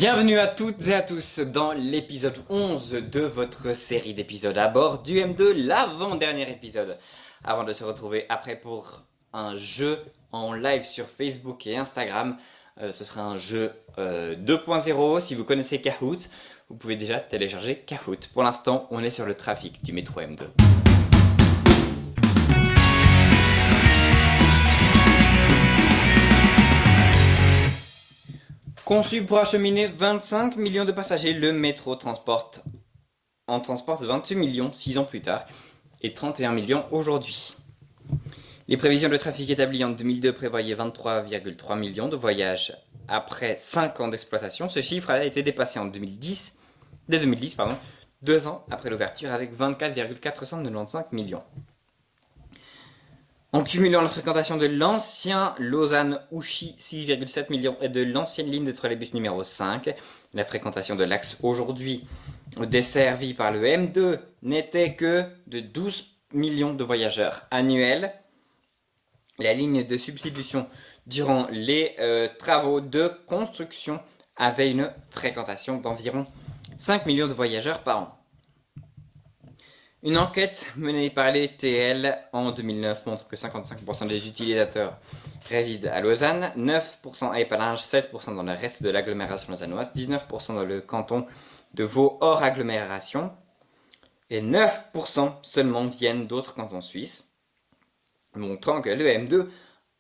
Bienvenue à toutes et à tous dans l'épisode 11 de votre série d'épisodes à bord du M2, l'avant-dernier épisode. Avant de se retrouver après pour un jeu en live sur Facebook et Instagram, ce sera un jeu 2.0. Si vous connaissez Kahoot, vous pouvez déjà télécharger Kahoot. Pour l'instant, on est sur le trafic du métro M2. Conçu pour acheminer 25 millions de passagers, le métro transporte 28 millions 6 ans plus tard et 31 millions aujourd'hui. Les prévisions de trafic établies en 2002 prévoyaient 23,3 millions de voyages après 5 ans d'exploitation. Ce chiffre a été dépassé dès 2010, 2 ans après l'ouverture avec 24,495 millions. En cumulant la fréquentation de l'ancien Lausanne-Ouchy 6,7 millions et de l'ancienne ligne de trolleybus numéro 5, la fréquentation de l'axe aujourd'hui desservi par le M2 n'était que de 12 millions de voyageurs annuels. La ligne de substitution durant les travaux de construction avait une fréquentation d'environ 5 millions de voyageurs par an. Une enquête menée par l'ETL en 2009 montre que 55% des utilisateurs résident à Lausanne, 9% à Épalinges, 7% dans le reste de l'agglomération lausannoise, 19% dans le canton de Vaud hors agglomération et 9% seulement viennent d'autres cantons suisses, montrant que le M2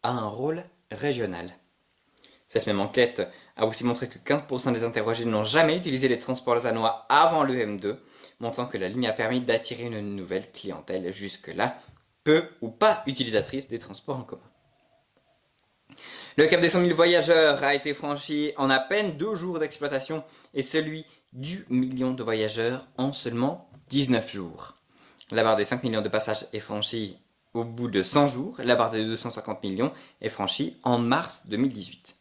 a un rôle régional. Cette même enquête a aussi montré que 15% des interrogés n'ont jamais utilisé les transports lausannois avant le M2, montrant que la ligne a permis d'attirer une nouvelle clientèle jusque-là peu ou pas utilisatrice des transports en commun. Le cap des 100 000 voyageurs a été franchi en à peine 2 jours d'exploitation et celui du million de voyageurs en seulement 19 jours. La barre des 5 millions de passages est franchie au bout de 100 jours, la barre des 250 millions est franchie en mars 2018.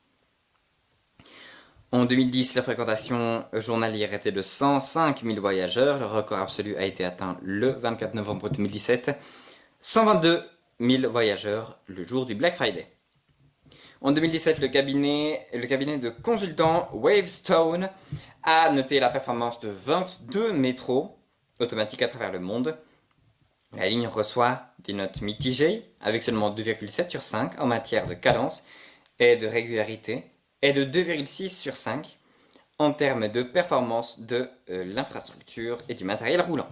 En 2010, la fréquentation journalière était de 105 000 voyageurs. Le record absolu a été atteint le 24 novembre 2017. 122 000 voyageurs le jour du Black Friday. En 2017, le cabinet de consultants Wavestone a noté la performance de 22 métros automatiques à travers le monde. La ligne reçoit des notes mitigées, avec seulement 2,7 sur 5 en matière de cadence et de régularité, et de 2,6 sur 5 en termes de performance de l'infrastructure et du matériel roulant.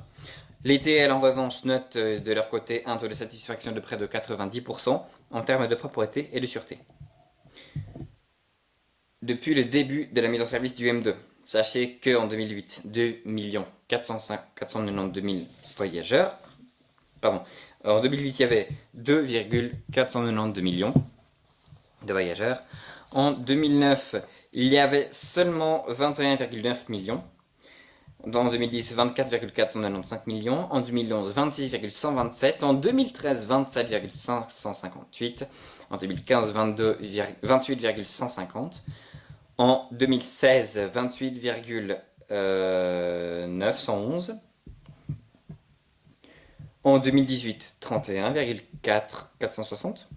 Les TL en revanche notent de leur côté un taux de satisfaction de près de 90% en termes de propreté et de sûreté. Depuis le début de la mise en service du M2, sachez qu'en 2008, 2 492 000 voyageurs, en 2008 il y avait 2,492 millions de voyageurs. En 2009, il y avait seulement 21,9 millions. En 2010, 24,495 millions. En 2011, 26,127. En 2013, 27,558. En 2015, 28,150. En 2016, 28,911. En 2018, 31,460.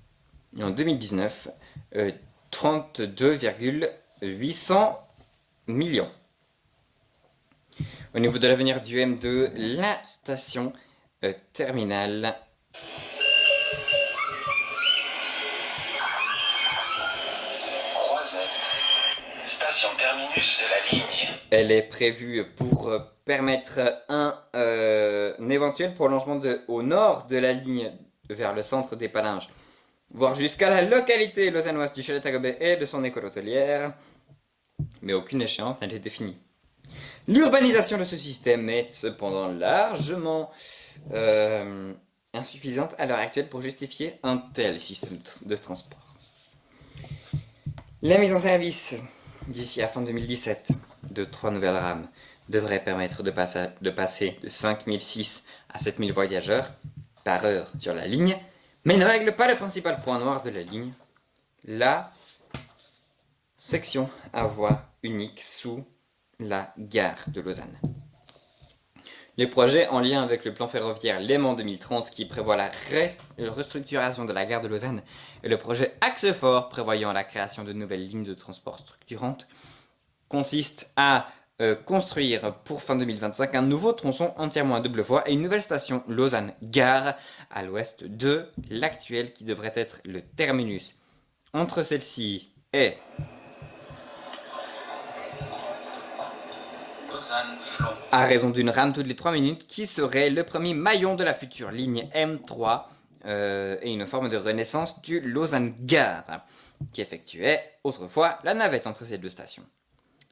Et en 2019, 32,800 millions. Au niveau de l'avenir du M2, la station terminale Croisette, station terminus de la ligne. Elle est prévue pour permettre un éventuel prolongement au nord de la ligne vers le centre des Palinges, voire jusqu'à la localité lausannoise du Chalet-Agobet et de son école hôtelière, mais aucune échéance n'a été définie. L'urbanisation de ce système est cependant largement insuffisante à l'heure actuelle pour justifier un tel système de transport. La mise en service d'ici à fin 2017 de 3 nouvelles rames devrait permettre de passer de 5006 à 7000 voyageurs par heure sur la ligne, mais ne règle pas le principal point noir de la ligne, la section à voie unique sous la gare de Lausanne. Les projets en lien avec le plan ferroviaire Léman 2030 qui prévoit la restructuration de la gare de Lausanne et le projet Axe Fort prévoyant la création de nouvelles lignes de transport structurantes consiste à construire pour fin 2025 un nouveau tronçon entièrement à double voie et une nouvelle station Lausanne-Gare à l'ouest de l'actuel qui devrait être le terminus. Entre celle-ci et Lausanne-Flon. à raison d'une rame toutes les 3 minutes, qui serait le premier maillon de la future ligne M3 et une forme de renaissance du Lausanne-Gare, qui effectuait autrefois la navette entre ces deux stations.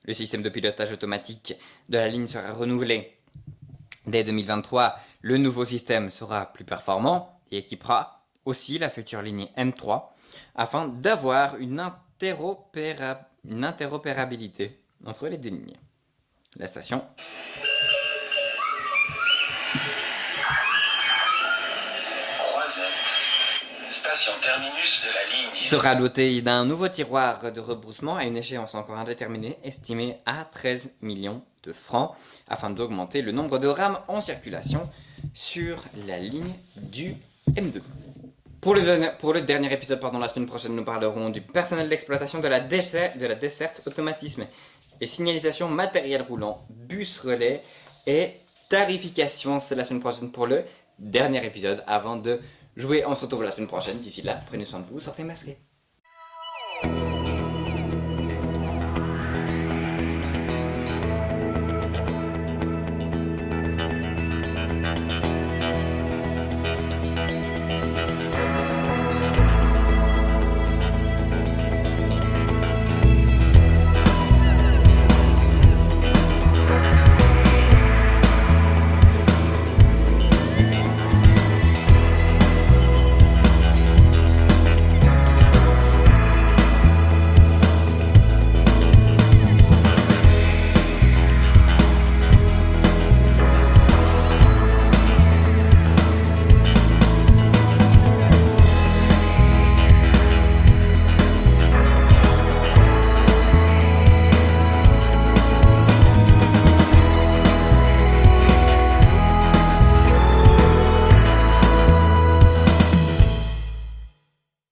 Le système de pilotage automatique de la ligne sera renouvelé dès 2023. Le nouveau système sera plus performant et équipera aussi la future ligne M3 afin d'avoir une interopérabilité entre les deux lignes. La station Croisette. Station terminus de la ligne. sera dotée d'un nouveau tiroir de rebroussement à une échéance encore indéterminée, estimée à 13 millions de francs, afin d'augmenter le nombre de rames en circulation sur la ligne du M2. Pour le dernier épisode, la semaine prochaine, nous parlerons du personnel d'exploitation de la desserte, automatisme et signalisation matériel roulant, bus relais et tarification. C'est la semaine prochaine pour le dernier épisode avant de jouer. On se retrouve la semaine prochaine. D'ici là, prenez soin de vous, sortez masqués.